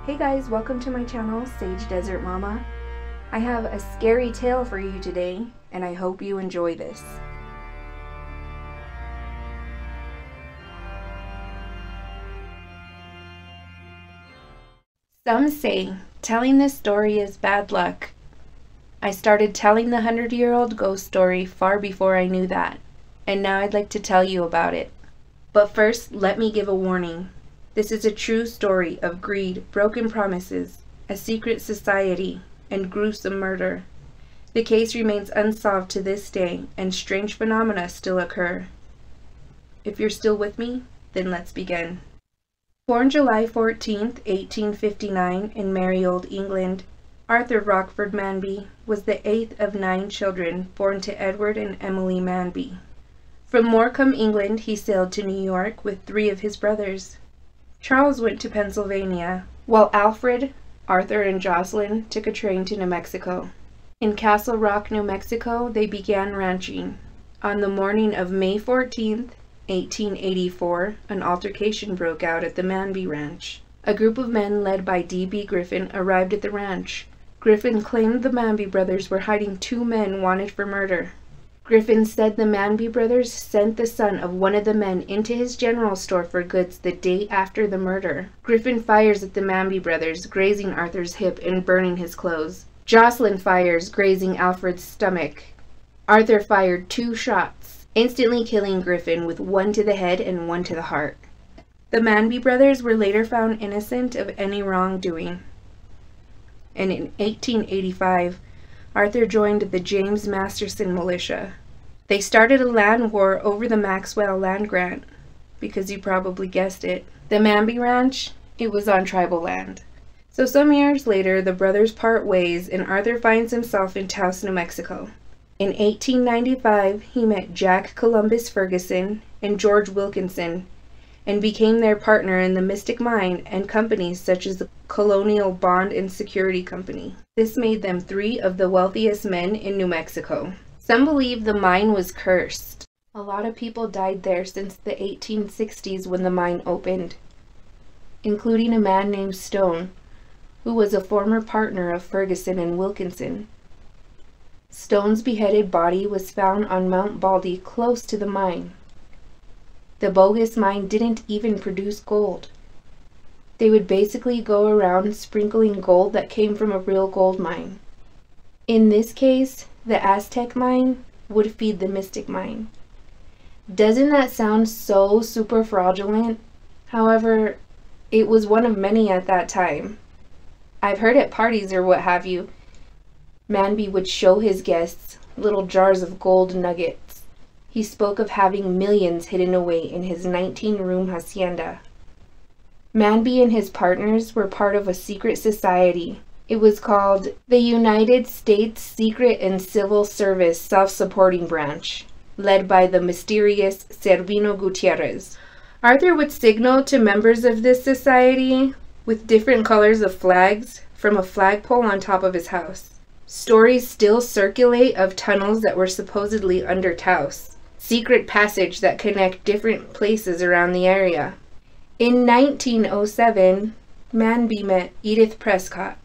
Hey guys, welcome to my channel, Sage Desert Mama. I have a scary tale for you today, and I hope you enjoy this. Some say telling this story is bad luck. I started telling the 100-year-old ghost story far before I knew that, and now I'd like to tell you about it. But first, let me give a warning. This is a true story of greed, broken promises, a secret society, and gruesome murder. The case remains unsolved to this day, and strange phenomena still occur. If you're still with me, then let's begin. Born July 14, 1859 in merry old England, Arthur Rochford Manby was the 8th of 9 children born to Edward and Emily Manby. From Morecambe, England, he sailed to New York with 3 of his brothers. Charles went to Pennsylvania, while Alfred, Arthur, and Jocelyn took a train to New Mexico. In Castle Rock, New Mexico, they began ranching. On the morning of May 14, 1884, an altercation broke out at the Manby Ranch. A group of men led by D.B. Griffin arrived at the ranch. Griffin claimed the Manby brothers were hiding 2 men wanted for murder. Griffin said the Manby brothers sent the son of one of the men into his general store for goods the day after the murder. Griffin fires at the Manby brothers, grazing Arthur's hip and burning his clothes. Jocelyn fires, grazing Alfred's stomach. Arthur fired 2 shots, instantly killing Griffin with 1 to the head and 1 to the heart. The Manby brothers were later found innocent of any wrongdoing. And in 1885, Arthur joined the James Masterson militia. They started a land war over the Maxwell land grant, because you probably guessed it. The Manby Ranch, it was on tribal land. So some years later, the brothers part ways and Arthur finds himself in Taos, New Mexico. In 1895, he met Jack Columbus Ferguson and George Wilkinson, and became their partner in the Mystic Mine and companies such as the Colonial Bond and Security Company. This made them 3 of the wealthiest men in New Mexico. Some believe the mine was cursed. A lot of people died there since the 1860s when the mine opened, including a man named Stone, who was a former partner of Ferguson and Wilkinson. Stone's beheaded body was found on Mount Baldy close to the mine. The bogus mine didn't even produce gold. They would basically go around sprinkling gold that came from a real gold mine. In this case, the Aztec mine would feed the Mystic Mine. Doesn't that sound so super fraudulent? However, it was one of many at that time. I've heard at parties or what have you, Manby would show his guests little jars of gold nuggets. He spoke of having millions hidden away in his 19-room hacienda. Manby and his partners were part of a secret society. It was called the United States Secret and Civil Service Self-Supporting Branch, led by the mysterious Servino Gutierrez. Arthur would signal to members of this society with different colors of flags from a flagpole on top of his house. Stories still circulate of tunnels that were supposedly under Taos, secret passage that connect different places around the area. In 1907, Manby met Edith Prescott.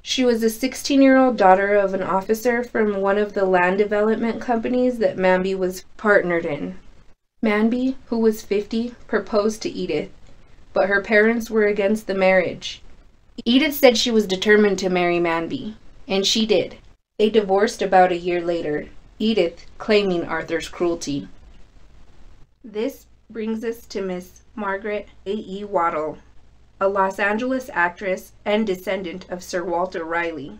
She was a 16-year-old daughter of an officer from one of the land development companies that Manby was partnered in. Manby, who was 50, proposed to Edith, but her parents were against the marriage. Edith said she was determined to marry Manby, and she did. They divorced about a year later, Edith claiming Arthur's cruelty. This brings us to Miss Margaret A.E. Waddell, a Los Angeles actress and descendant of Sir Walter Raleigh.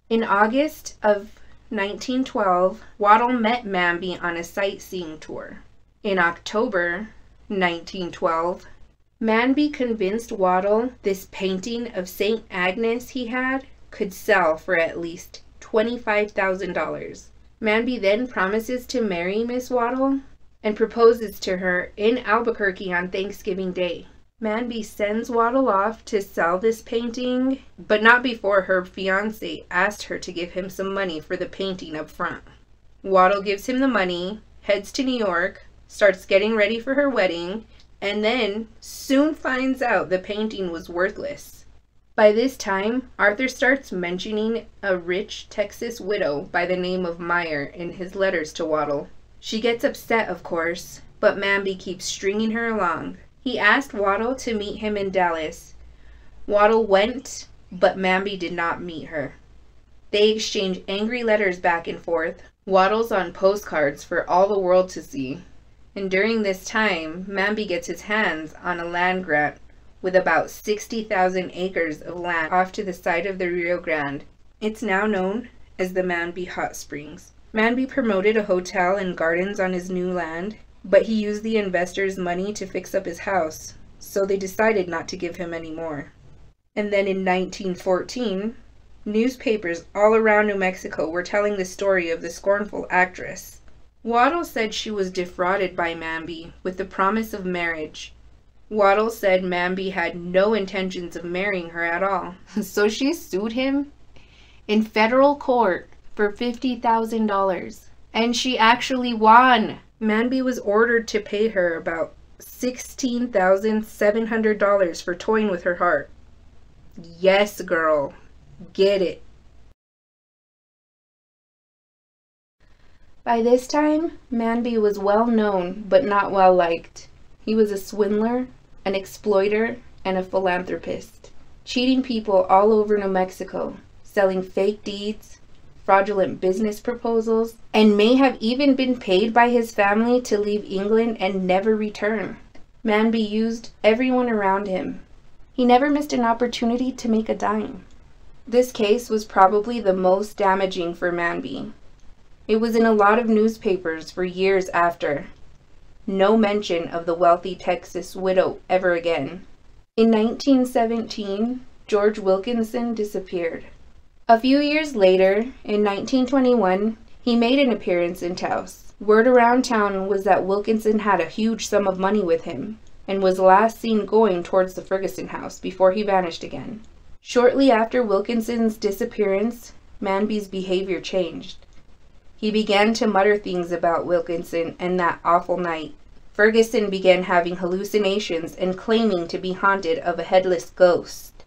In August of 1912, Waddell met Manby on a sightseeing tour. In October 1912, Manby convinced Waddell this painting of St. Agnes he had could sell for at least $25,000. Manby then promises to marry Miss Waddell and proposes to her in Albuquerque on Thanksgiving Day. Manby sends Waddell off to sell this painting, but not before her fiancé asked her to give him some money for the painting up front. Waddell gives him the money, heads to New York, starts getting ready for her wedding, and then soon finds out the painting was worthless. By this time, Arthur starts mentioning a rich Texas widow by the name of Meyer in his letters to Waddle. She gets upset, of course, but Manby keeps stringing her along. He asked Waddle to meet him in Dallas. Waddle went, but Manby did not meet her. They exchange angry letters back and forth. Waddle's on postcards for all the world to see. And during this time, Manby gets his hands on a land grant with about 60,000 acres of land off to the side of the Rio Grande. It's now known as the Manby Hot Springs. Manby promoted a hotel and gardens on his new land, but he used the investors' money to fix up his house, so they decided not to give him any more. And then in 1914, newspapers all around New Mexico were telling the story of the scornful actress. Waddle said she was defrauded by Manby with the promise of marriage. Waddle said Manby had no intentions of marrying her at all. So she sued him in federal court for $50,000. And she actually won. Manby was ordered to pay her about $16,700 for toying with her heart. Yes, girl. Get it. By this time, Manby was well known, but not well liked. He was a swindler, an exploiter, and a philanthropist, cheating people all over New Mexico, selling fake deeds, fraudulent business proposals, and may have even been paid by his family to leave England and never return. Manby used everyone around him. He never missed an opportunity to make a dime. This case was probably the most damaging for Manby. It was in a lot of newspapers for years after. No mention of the wealthy Texas widow ever again. In 1917, George Wilkinson disappeared. A few years later, in 1921, he made an appearance in Taos. Word around town was that Wilkinson had a huge sum of money with him, and was last seen going towards the Ferguson house before he vanished again. Shortly after Wilkinson's disappearance, Manby's behavior changed. He began to mutter things about Wilkinson and that awful night. Ferguson began having hallucinations and claiming to be haunted of a headless ghost.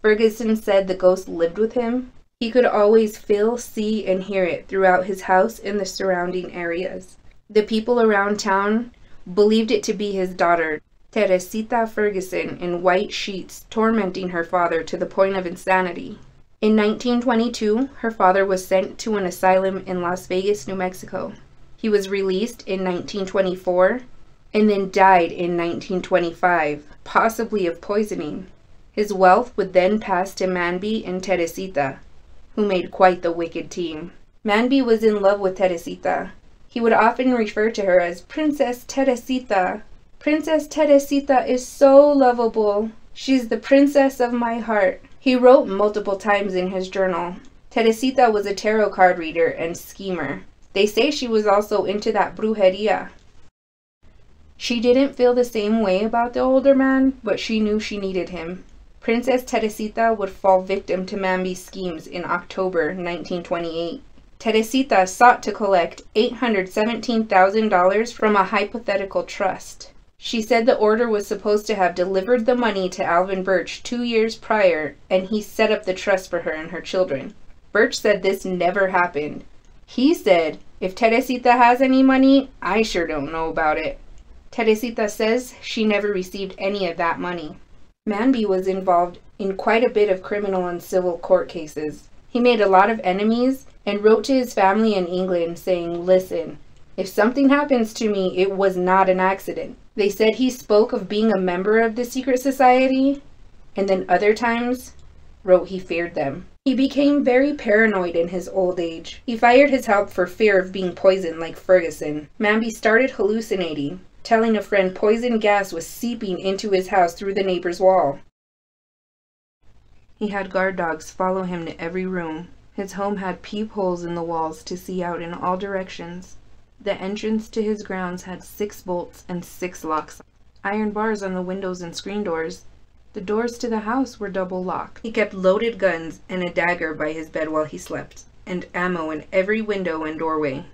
Ferguson said the ghost lived with him. He could always feel, see, and hear it throughout his house and the surrounding areas. The people around town believed it to be his daughter, Teresita Ferguson, in white sheets, tormenting her father to the point of insanity. In 1922, her father was sent to an asylum in Las Vegas, New Mexico. He was released in 1924 and then died in 1925, possibly of poisoning. His wealth would then pass to Manby and Teresita, who made quite the wicked team. Manby was in love with Teresita. He would often refer to her as Princess Teresita. Princess Teresita is so lovable. She's the princess of my heart. He wrote multiple times in his journal. Teresita was a tarot card reader and schemer. They say she was also into that brujeria. She didn't feel the same way about the older man, but she knew she needed him. Princess Teresita would fall victim to Manby's schemes in October 1928. Teresita sought to collect $817,000 from a hypothetical trust. She said the order was supposed to have delivered the money to Alvin Birch 2 years prior, and he set up the trust for her and her children. Birch said this never happened. He said, if Teresita has any money, I sure don't know about it. Teresita says she never received any of that money. Manby was involved in quite a bit of criminal and civil court cases. He made a lot of enemies and wrote to his family in England saying, listen, if something happens to me, it was not an accident. They said he spoke of being a member of the secret society, and then other times wrote he feared them. He became very paranoid in his old age. He fired his help for fear of being poisoned like Ferguson. Manby started hallucinating, telling a friend poison gas was seeping into his house through the neighbor's wall. He had guard dogs follow him to every room. His home had peepholes in the walls to see out in all directions. The entrance to his grounds had 6 bolts and 6 locks. Iron bars on the windows and screen doors. The doors to the house were double locked. He kept loaded guns and a dagger by his bed while he slept, and ammo in every window and doorway.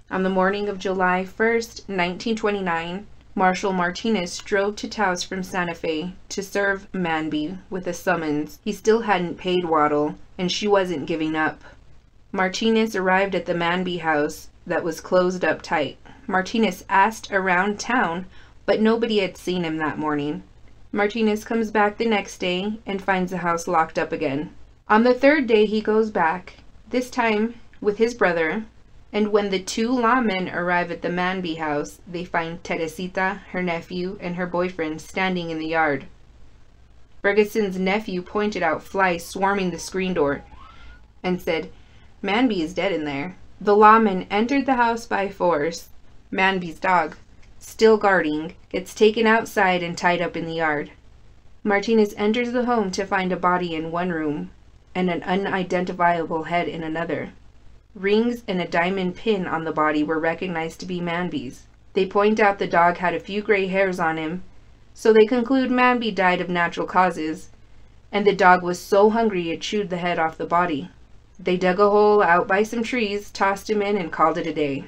On the morning of July 1st, 1929, Marshal Martinez drove to Taos from Santa Fe to serve Manby with a summons. He still hadn't paid Waddle, and she wasn't giving up. Martinez arrived at the Manby house that was closed up tight. Martinez asked around town, but nobody had seen him that morning. Martinez comes back the next day and finds the house locked up again. On the third day he goes back, this time with his brother, and when the two lawmen arrive at the Manby house, they find Teresita, her nephew, and her boyfriend standing in the yard. Ferguson's nephew pointed out flies swarming the screen door and said, "Manby is dead in there." The lawmen entered the house by force. Manby's dog, still guarding, gets taken outside and tied up in the yard. Martinez enters the home to find a body in one room and an unidentifiable head in another. Rings and a diamond pin on the body were recognized to be Manby's. They point out the dog had a few gray hairs on him, so they conclude Manby died of natural causes, and the dog was so hungry it chewed the head off the body. They dug a hole out by some trees, tossed him in, and called it a day.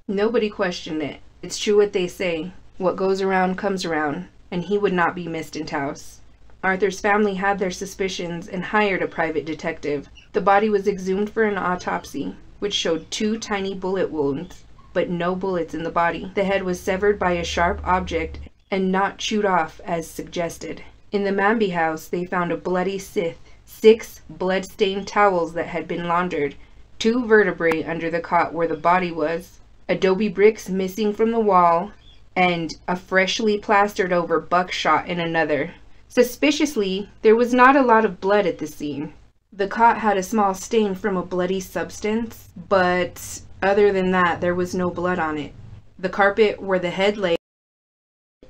Nobody questioned it. It's true what they say, what goes around comes around, and he would not be missed in Taos. Arthur's family had their suspicions and hired a private detective. The body was exhumed for an autopsy, which showed 2 tiny bullet wounds, but no bullets in the body. The head was severed by a sharp object and not chewed off as suggested. In the Manby house, they found a bloody scythe, 6 blood-stained towels that had been laundered, 2 vertebrae under the cot where the body was, adobe bricks missing from the wall, and a freshly plastered over buckshot in another. Suspiciously, there was not a lot of blood at the scene. The cot had a small stain from a bloody substance, but other than that, there was no blood on it. The carpet where the head lay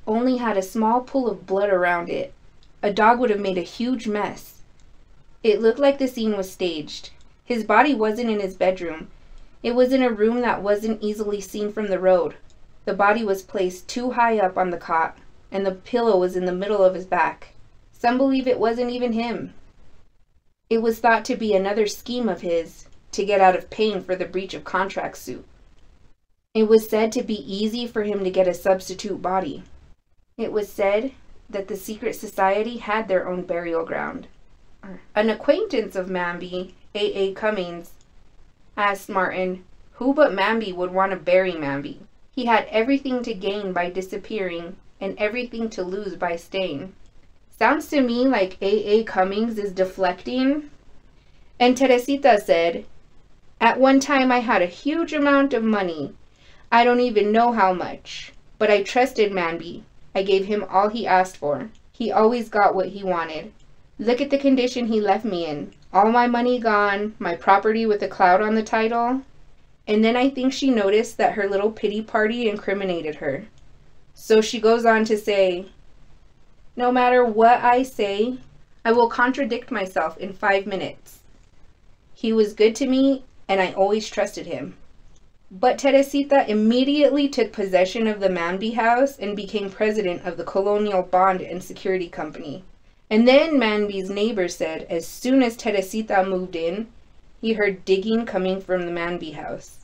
only had a small pool of blood around it. A dog would have made a huge mess. It looked like the scene was staged. His body wasn't in his bedroom. It was in a room that wasn't easily seen from the road. The body was placed too high up on the cot, and the pillow was in the middle of his back. Some believe it wasn't even him. It was thought to be another scheme of his to get out of paying for the breach of contract suit. It was said to be easy for him to get a substitute body. It was said that the secret society had their own burial ground. An acquaintance of Manby, A. Cummings, asked Martin who but Manby would want to bury Manby. He had everything to gain by disappearing and everything to lose by staying. Sounds to me like A. Cummings is deflecting. And Teresita said, "At one time I had a huge amount of money. I don't even know how much. But I trusted Manby. I gave him all he asked for. He always got what he wanted. Look at the condition he left me in. All my money gone, my property with a cloud on the title." And then I think she noticed that her little pity party incriminated her. So she goes on to say, "No matter what I say, I will contradict myself in 5 minutes. He was good to me, and I always trusted him." But Teresita immediately took possession of the Manby house and became president of the Colonial Bond and Security Company. And then Manby's neighbor said as soon as Teresita moved in, he heard digging coming from the Manby house.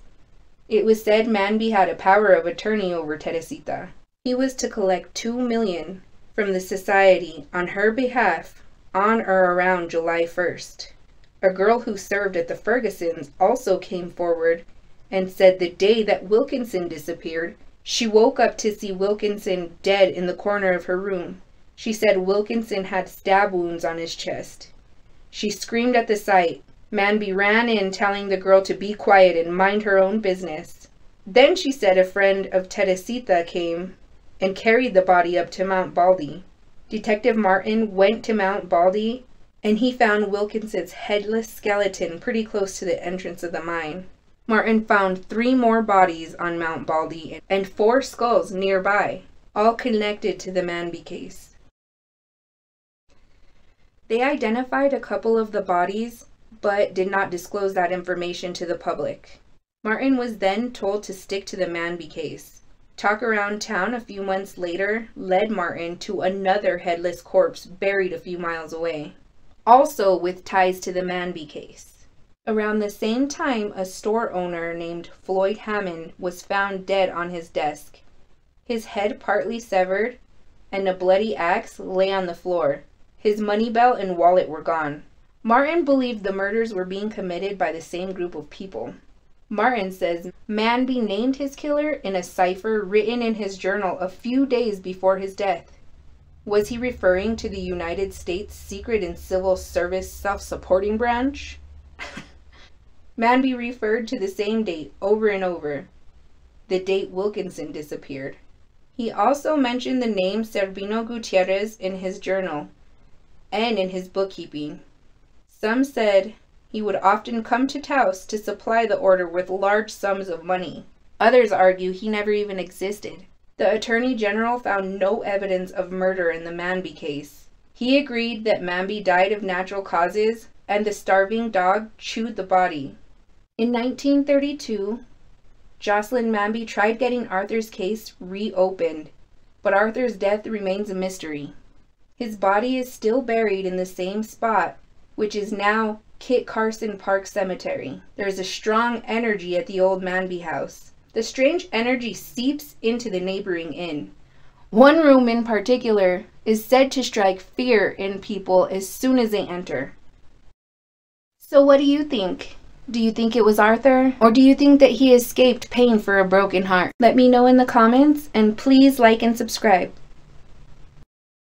It was said Manby had a power of attorney over Teresita. He was to collect $2 million from the society on her behalf on or around July 1st. A girl who served at the Fergusons also came forward and said the day that Wilkinson disappeared, she woke up to see Wilkinson dead in the corner of her room. She said Wilkinson had stab wounds on his chest. She screamed at the sight. Manby ran in telling the girl to be quiet and mind her own business. Then she said a friend of Teresita came and carried the body up to Mount Baldy. Detective Martin went to Mount Baldy and he found Wilkinson's headless skeleton pretty close to the entrance of the mine. Martin found 3 more bodies on Mount Baldy and 4 skulls nearby, all connected to the Manby case. They identified a couple of the bodies, but did not disclose that information to the public. Martin was then told to stick to the Manby case. Talk around town a few months later led Martin to another headless corpse buried a few miles away, also with ties to the Manby case. Around the same time, a store owner named Floyd Hammond was found dead on his desk. His head partly severed, and a bloody axe lay on the floor. His money belt and wallet were gone. Martin believed the murders were being committed by the same group of people. Martin says Manby named his killer in a cipher written in his journal a few days before his death. Was he referring to the United States Secret and Civil Service self-supporting branch? Manby referred to the same date over and over, the date Wilkinson disappeared. He also mentioned the name Servino Gutierrez in his journal and in his bookkeeping. Some said he would often come to Taos to supply the order with large sums of money. Others argue he never even existed. The Attorney General found no evidence of murder in the Manby case. He agreed that Manby died of natural causes and the starving dog chewed the body. In 1932, Jocelyn Manby tried getting Arthur's case reopened, but Arthur's death remains a mystery. His body is still buried in the same spot, which is now Kit Carson Park Cemetery. There is a strong energy at the old Manby house. The strange energy seeps into the neighboring inn. One room in particular is said to strike fear in people as soon as they enter. So what do you think? Do you think it was Arthur? Or do you think that he escaped paying for a broken heart? Let me know in the comments, and please like and subscribe.